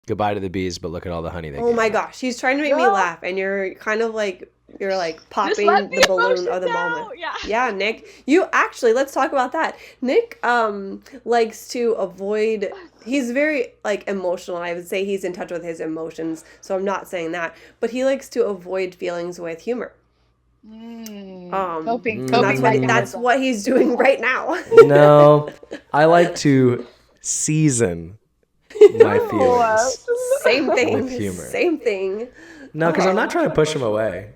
Goodbye to the bees, but look at all the honey they Oh get. my gosh, she's trying to make me laugh, and you're kind of like popping the balloon of the moment. Yeah, Nick. You actually, let's talk about that. Nick likes to avoid. He's very like emotional. I would say he's in touch with his emotions, so I'm not saying that, but he likes to avoid feelings with humor. Coping that's what he's doing right now. No, I like to season my feelings. Same thing. With humor. Same thing. No, because I'm not trying to push them away.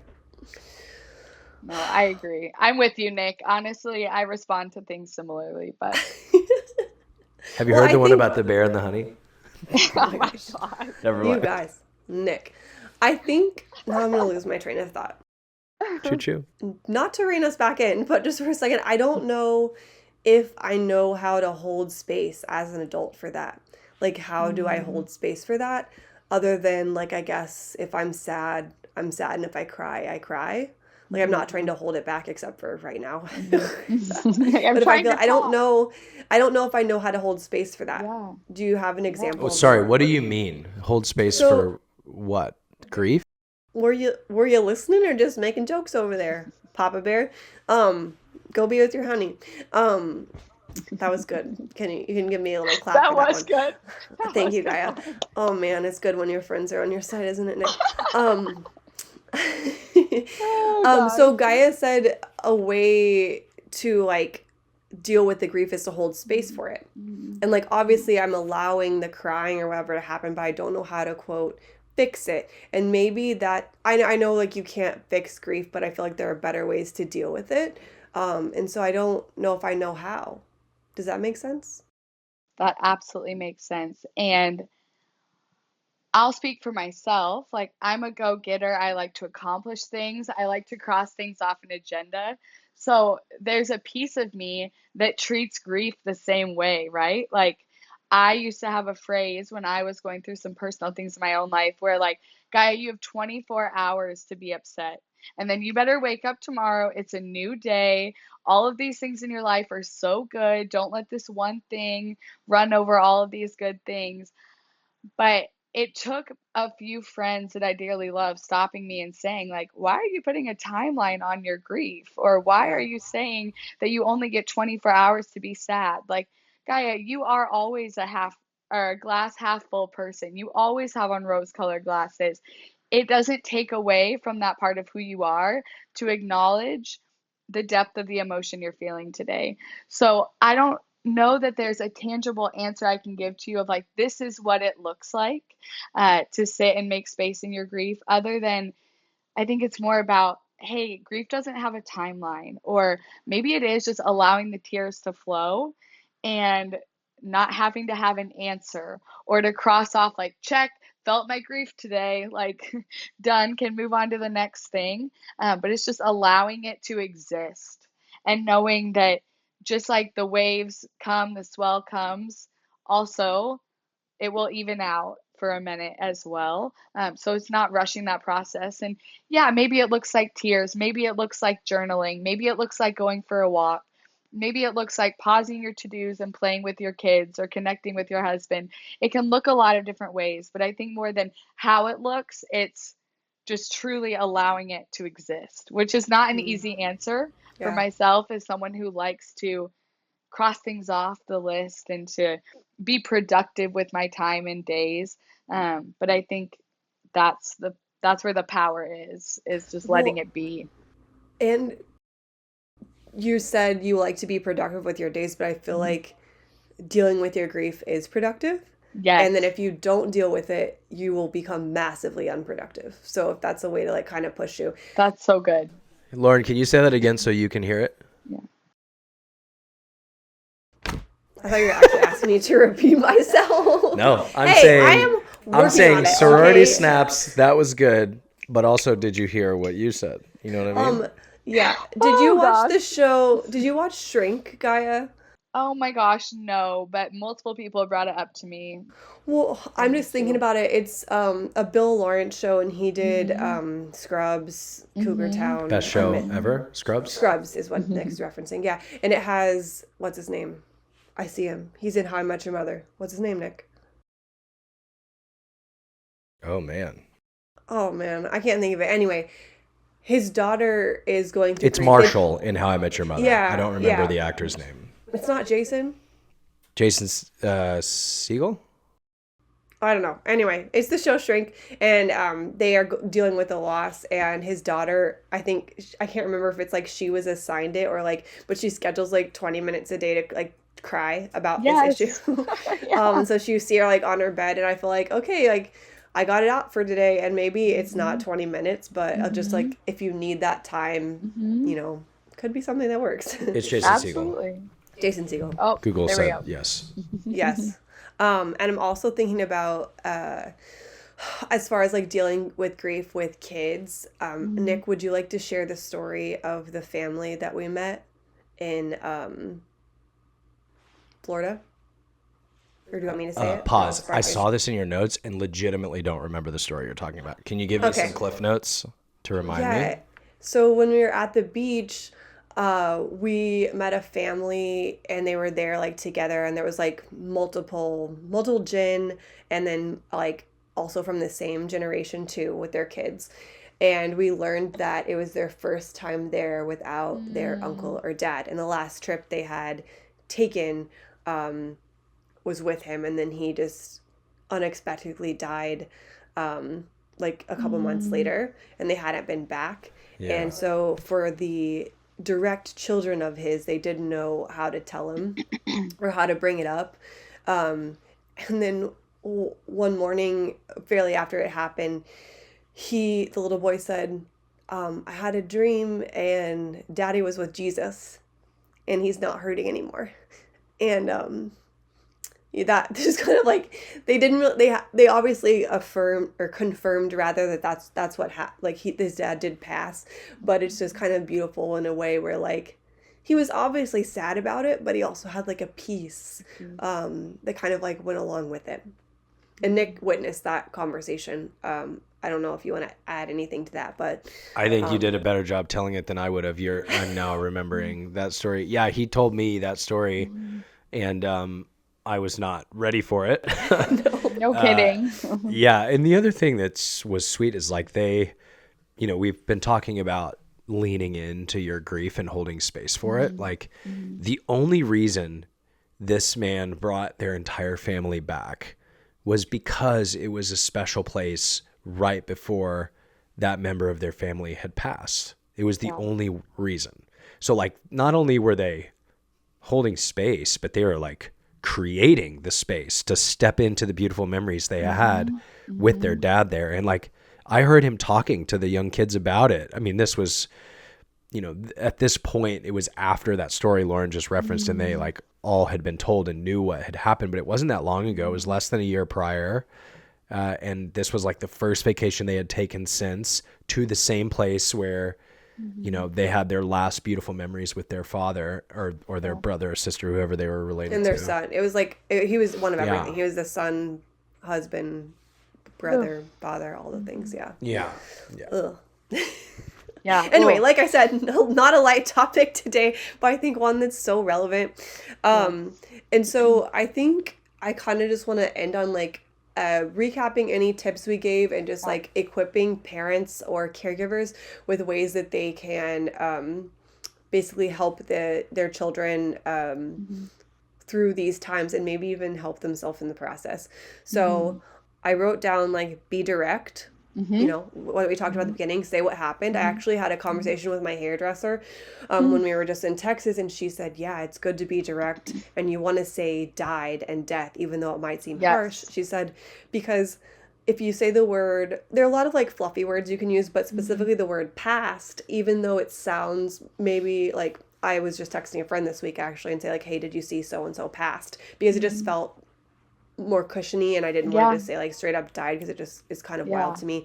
No, I agree. I'm with you, Nick. Honestly, I respond to things similarly, but Have you heard the one about the bear and the honey? oh my god. Never mind. You guys, Nick. I think now I'm gonna lose my train of thought. Choo choo. Not to rein us back in, but just for a second, I don't know if I know how to hold space as an adult for that. Like, how do I hold space for that? Other than, like, I guess if I'm sad, I'm sad. And if I cry, I cry. Like, I'm not trying to hold it back except for right now. But if I don't know if I know how to hold space for that. Yeah. Do you have an example? Oh, sorry. What do you mean? Hold space for what? Grief? Were you listening or just making jokes over there, Papa Bear? Go be with your honey. That was good. You can give me a little clap That for that was one. good. Thank you, Gaia. Oh man, it's good when your friends are on your side, isn't it, Nick? So Gaia said a way to like deal with the grief is to hold space for it. And like obviously I'm allowing the crying or whatever to happen, but I don't know how to quote fix it. And maybe that I know like you can't fix grief, but I feel like there are better ways to deal with it. And so I don't know if I know how. Does that make sense? That absolutely makes sense. And I'll speak for myself. Like, I'm a go-getter. I like to accomplish things. I like to cross things off an agenda. So there's a piece of me that treats grief the same way, right? Like, I used to have a phrase when I was going through some personal things in my own life where, like, Gaia, you have 24 hours to be upset. And then you better wake up tomorrow. It's a new day. All of these things in your life are so good. Don't let this one thing run over all of these good things. But it took a few friends that I dearly love stopping me and saying, like, why are you putting a timeline on your grief? Or why are you saying that you only get 24 hours to be sad? Like, Gaia, you are always a half are a glass half full person. You always have on rose-colored glasses. It doesn't take away from that part of who you are to acknowledge the depth of the emotion you're feeling today. So I don't know that there's a tangible answer I can give to you of like, this is what it looks like to sit and make space in your grief, other than I think it's more about, hey, grief doesn't have a timeline, or maybe it is just allowing the tears to flow and not having to have an answer or to cross off like, check, felt my grief today, like done, can move on to the next thing. But it's just allowing it to exist and knowing that just like the waves come, the swell comes, also it will even out for a minute as well. So it's not rushing that process. And yeah, maybe it looks like tears. Maybe it looks like journaling. Maybe it looks like going for a walk. Maybe it looks like pausing your to-dos and playing with your kids or connecting with your husband. It can look a lot of different ways, but I think more than how it looks, it's just truly allowing it to exist, which is not an easy answer for myself as someone who likes to cross things off the list and to be productive with my time and days. But I think that's where the power is just letting it be. And you said you like to be productive with your days, but I feel like dealing with your grief is productive. Yes. And then if you don't deal with it, you will become massively unproductive. So if that's a way to like kind of push you. That's so good. Lauren, can you say that again so you can hear it? Yeah. I thought you were actually asking me to repeat myself. No, I'm Hey, saying I am working saying on it, sorority okay? snaps. That was good, but also, did you hear what you said? You know what I mean? Yeah. Did you watch gosh. the show? Did you watch Shrink, Gaia? Oh my gosh, no, but multiple people brought it up to me. Well, I'm just thinking about it. It's a Bill Lawrence show, and he did Scrubs, Cougar Town. Best show ever, Scrubs. Scrubs is what Nick's referencing. Yeah, and it has what's his name? I see him. He's in How I Met Your Mother. What's his name, Nick? Oh man, I can't think of it. Anyway, his daughter is going to. it's Marshall in How I Met Your Mother. Yeah, I don't remember yeah. the actor's name. It's not Jason. Jason Segel. I don't know. Anyway, it's the show Shrink, and they are dealing with a loss, and his daughter, I can't remember if it's like she was assigned it or like, but she schedules like 20 minutes a day to like cry about this issue. So you see her like on her bed, and I feel like, okay, like I got it out for today, and maybe it's not 20 minutes, but I'll just like, if you need that time, you know, could be something that works. It's Jason Absolutely. Jason Segel. Oh, Google there we said go. yes. Yes. And I'm also thinking about, as far as like dealing with grief with kids, Nick, would you like to share the story of the family that we met in Florida? Or do you want me to say it? Pause. Oh, I saw this in your notes and legitimately don't remember the story you're talking about. Can you give me some cliff notes to remind me? So when we were at the beach, we met a family and they were there like together, and there was like multiple gin, and then like also from the same generation too with their kids. And we learned that it was their first time there without their uncle or dad. And the last trip they had taken was with him, and then he just unexpectedly died like a couple months later, and they hadn't been back. Yeah. And so for the direct children of his, they didn't know how to tell him or how to bring it up. And then one morning, fairly after it happened, the little boy said, I had a dream and Daddy was with Jesus and he's not hurting anymore. And that just kind of like, they didn't really, they obviously affirmed or confirmed rather that that's what his dad did pass, but it's just kind of beautiful in a way where like he was obviously sad about it, but he also had like a peace that kind of like went along with it. And Nick witnessed that conversation. I don't know if you want to add anything to that, but I think you did a better job telling it than I would have. I'm now remembering that story. Yeah, he told me that story, and I was not ready for it. No kidding. Yeah, and the other thing was sweet is like we've been talking about leaning into your grief and holding space for it. Like the only reason this man brought their entire family back was because it was a special place right before that member of their family had passed. It was the only reason. So like, not only were they holding space, but they were like creating the space to step into the beautiful memories they had with their dad there. And like, I heard him talking to the young kids about it. I mean, this was, you know, at this point, it was after that story Lauren just referenced, and they like all had been told and knew what had happened, but it wasn't that long ago. It was less than a year prior. And this was like the first vacation they had taken since, to the same place where, you know, they had their last beautiful memories with their father or their brother or sister, whoever they were related to. And their son. It was like, he was one of everything. He was the son, husband, brother, father, all the things. Yeah. Yeah. Ugh. Yeah. Anyway, like I said, not a light topic today, but I think one that's so relevant. And so I think I kind of just want to end on like recapping any tips we gave and just like equipping parents or caregivers with ways that they can basically help their children through these times, and maybe even help themselves in the process. So I wrote down like, be direct. You know, what we talked about at the beginning, say what happened. I actually had a conversation with my hairdresser when we were just in Texas, and she said, yeah, it's good to be direct, and you want to say died and death, even though it might seem harsh. She said, because if you say the word, there are a lot of like fluffy words you can use, but specifically the word past, even though it sounds maybe like, I was just texting a friend this week actually and say like, hey, did you see so-and-so passed? Because it just felt more cushiony, and I didn't want to say like straight up died, because it just is kind of wild to me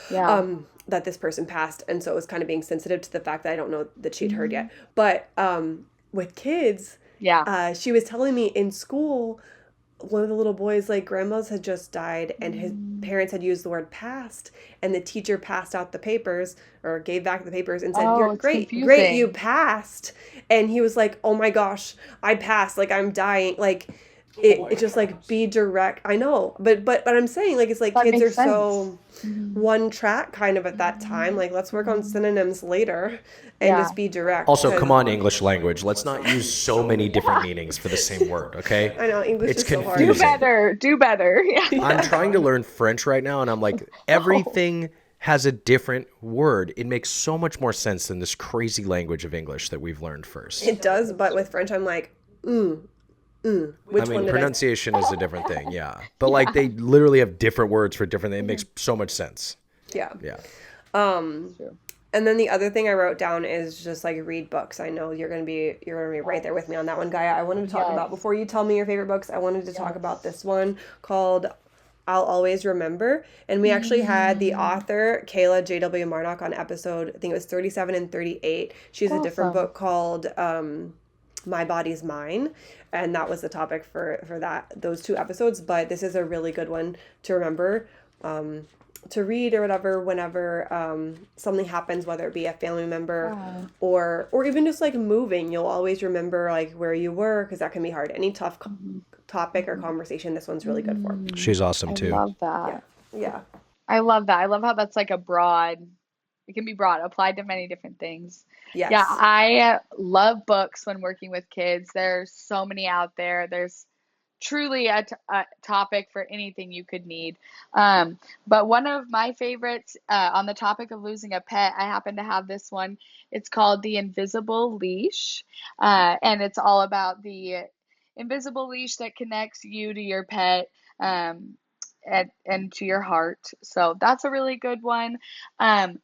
that this person passed. And so it was kind of being sensitive to the fact that I don't know that she'd heard yet. But with kids, she was telling me in school, one of the little boys, like, grandma's had just died, and his parents had used the word passed, and the teacher passed out the papers, or gave back the papers, and said, you're great, you passed. And he was like, oh my gosh, I passed, like, I'm dying, like, it's just like, be direct. I know, but I'm saying, like, it's like, kids are so one track kind of at that time. Like, let's work on synonyms later and just be direct. Also, come on, English language. Let's not use so many different meanings for the same word, okay? I know, English is so hard. Do better. Yeah. I'm trying to learn French right now, and I'm like, everything has a different word. It makes so much more sense than this crazy language of English that we've learned first. It does, but with French, I'm like, Which I mean, pronunciation is a different thing, but like, they literally have different words for different things. It makes so much sense. Yeah. And then the other thing I wrote down is just like, read books. I know you're gonna be right there with me on that one, Gaia. I wanted to talk about, before you tell me your favorite books, I wanted to talk about this one called I'll Always Remember. And we actually had the author, Kayla J.W. Marnock, on episode, I think it was 37 and 38. She has a different book called My Body's Mine, and that was the topic for those two episodes. But this is a really good one to remember, to read or whatever, whenever something happens, whether it be a family member or even just like moving. You'll always remember like where you were, because that can be hard. Any tough topic or conversation, this one's really good for. She's awesome too. I love that. Yeah. I love that. I love how that's like it can be broad, applied to many different things. Yes. Yeah, I love books when working with kids. There's so many out there. There's truly a topic for anything you could need. But one of my favorites on the topic of losing a pet, I happen to have this one. It's called The Invisible Leash. And it's all about the invisible leash that connects you to your pet. And to your heart. So that's a really good one.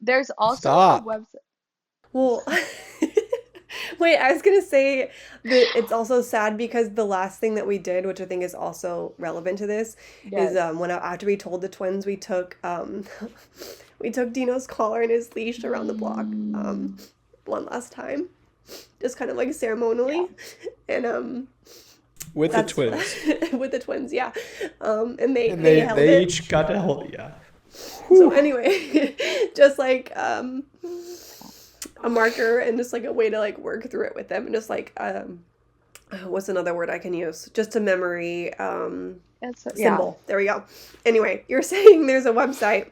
There's also a website. Well, wait, I was going to say that it's also sad because the last thing that we did, which I think is also relevant to this, is after we told the twins, we took Dino's collar and his leash around the block one last time, just kind of like ceremonially. And with the twins. With the twins, yeah. And they held it. Each got to hold it, So anyway, just like a marker and just like a way to like work through it with them, and just like what's another word I can use? Just a memory symbol. There we go. Anyway, you're saying there's a website.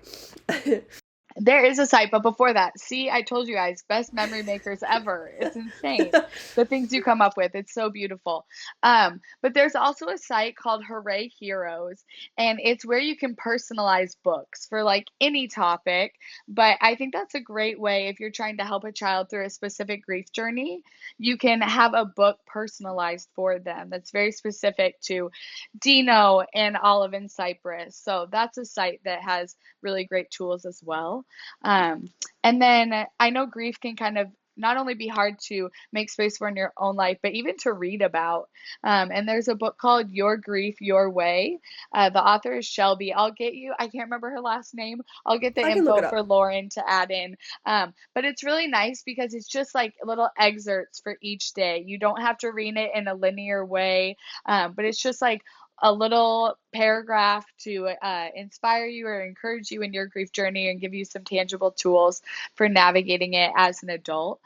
There is a site, but before that, see, I told you guys, best memory makers ever. It's insane. The things you come up with. It's so beautiful. But there's also a site called Hooray Heroes, and it's where you can personalize books for like any topic. But I think that's a great way if you're trying to help a child through a specific grief journey. You can have a book personalized for them that's very specific to Dino and Olive and Cypress. So that's a site that has really great tools as well. And then I know grief can kind of not only be hard to make space for in your own life, but even to read about. And there's a book called Your Grief, Your Way. The author is Shelby. I can't remember her last name. I'll get the I can look info it up. for Lauren to add in. But it's really nice because it's just like little excerpts for each day. You don't have to read it in a linear way, but it's just like a little paragraph to inspire you or encourage you in your grief journey and give you some tangible tools for navigating it as an adult.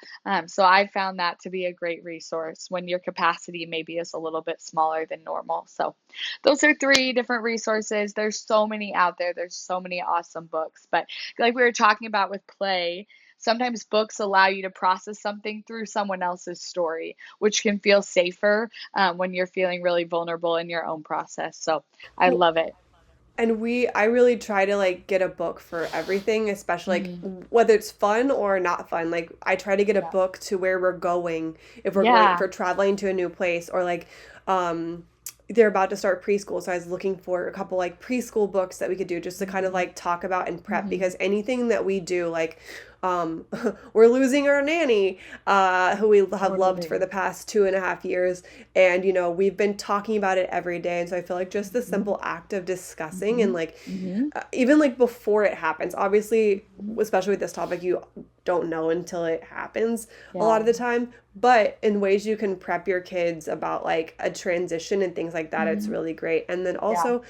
So I found that to be a great resource when your capacity maybe is a little bit smaller than normal. So those are 3 different resources. There's so many out there. There's so many awesome books. But like we were talking about with play, sometimes books allow you to process something through someone else's story, which can feel safer when you're feeling really vulnerable in your own process. So I love it. And I really try to like get a book for everything, especially like whether it's fun or not fun. Like I try to get a book to where we're going, if we're going for traveling to a new place, or like they're about to start preschool. So I was looking for a couple like preschool books that we could do just to kind of like talk about and prep, because anything that we do, like we're losing our nanny, who we have loved for the past 2.5 years. And, you know, we've been talking about it every day. And so I feel like just the simple act of discussing and like, even like before it happens, obviously, especially with this topic, you don't know until it happens a lot of the time, but in ways you can prep your kids about like a transition and things like that. It's really great. And then also,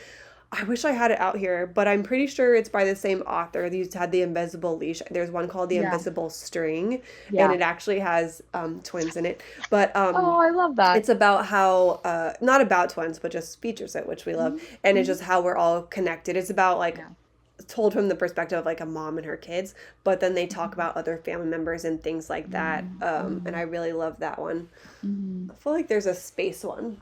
I wish I had it out here, but I'm pretty sure it's by the same author. These had The Invisible Leash. There's one called The Invisible String, and it actually has twins in it. But oh, I love that. It's about how, not about twins, but just features it, which we love. And it's just how we're all connected. It's about like told from the perspective of like a mom and her kids, but then they talk about other family members and things like that. And I really love that one. I feel like there's a space one.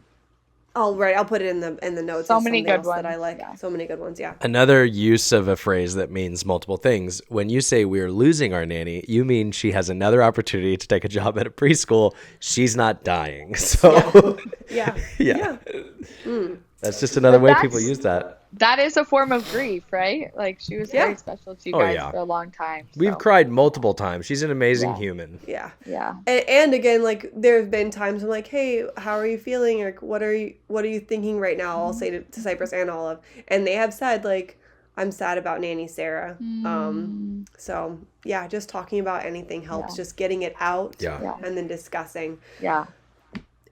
Oh, right. I'll put it in the notes. So many good ones that I like. So many good ones. Yeah. Another use of a phrase that means multiple things. When you say we're losing our nanny, you mean she has another opportunity to take a job at a preschool. She's not dying. So Yeah. That's just another way people use that. That is a form of grief, right? Like she was very special to you guys for a long time. So. We've cried multiple times. She's an amazing human. Yeah. Yeah. And again, like there have been times I'm like, hey, how are you feeling? Or what are you thinking right now? I'll say to Cypress and Olive, and they have said like, I'm sad about Nanny Sarah. So yeah, just talking about anything helps. Just getting it out. And then discussing. Yeah.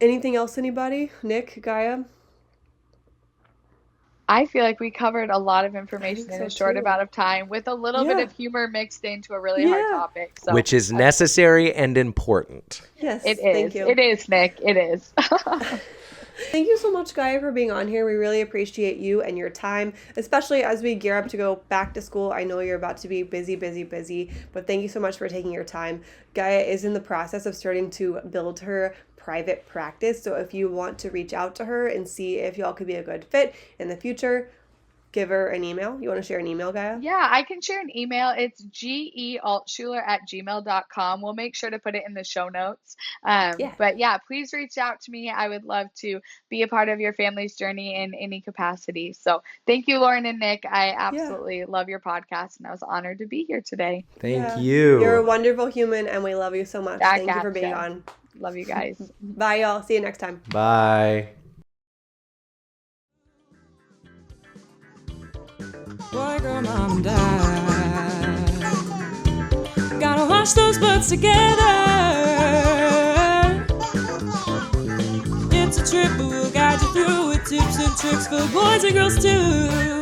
Anything else? Anybody? Nick, Gaia? I feel like we covered a lot of information in a short amount of time with a little bit of humor mixed into a really hard topic. So, which is necessary and important. Yes, it is. Thank you. It is, Nick. It is. Thank you so much, Gaia, for being on here. We really appreciate you and your time, especially as we gear up to go back to school. I know you're about to be busy, but thank you so much for taking your time. Gaia is in the process of starting to build her private practice. So if you want to reach out to her and see if y'all could be a good fit in the future, give her an email. You want to share an email, Gaia? Yeah, I can share an email. It's gealtshuler@gmail.com. We'll make sure to put it in the show notes. But yeah, please reach out to me. I would love to be a part of your family's journey in any capacity. So thank you, Lauren and Nick. I absolutely love your podcast, and I was honored to be here today. Thank you. You're a wonderful human, and we love you so much. Thank you for being on. Love you guys. Bye, y'all. See you next time. Bye. Boy, girl, mom and dad, gotta wash those butts together. It's a trip, but we'll guide you through with tips and tricks for boys and girls too.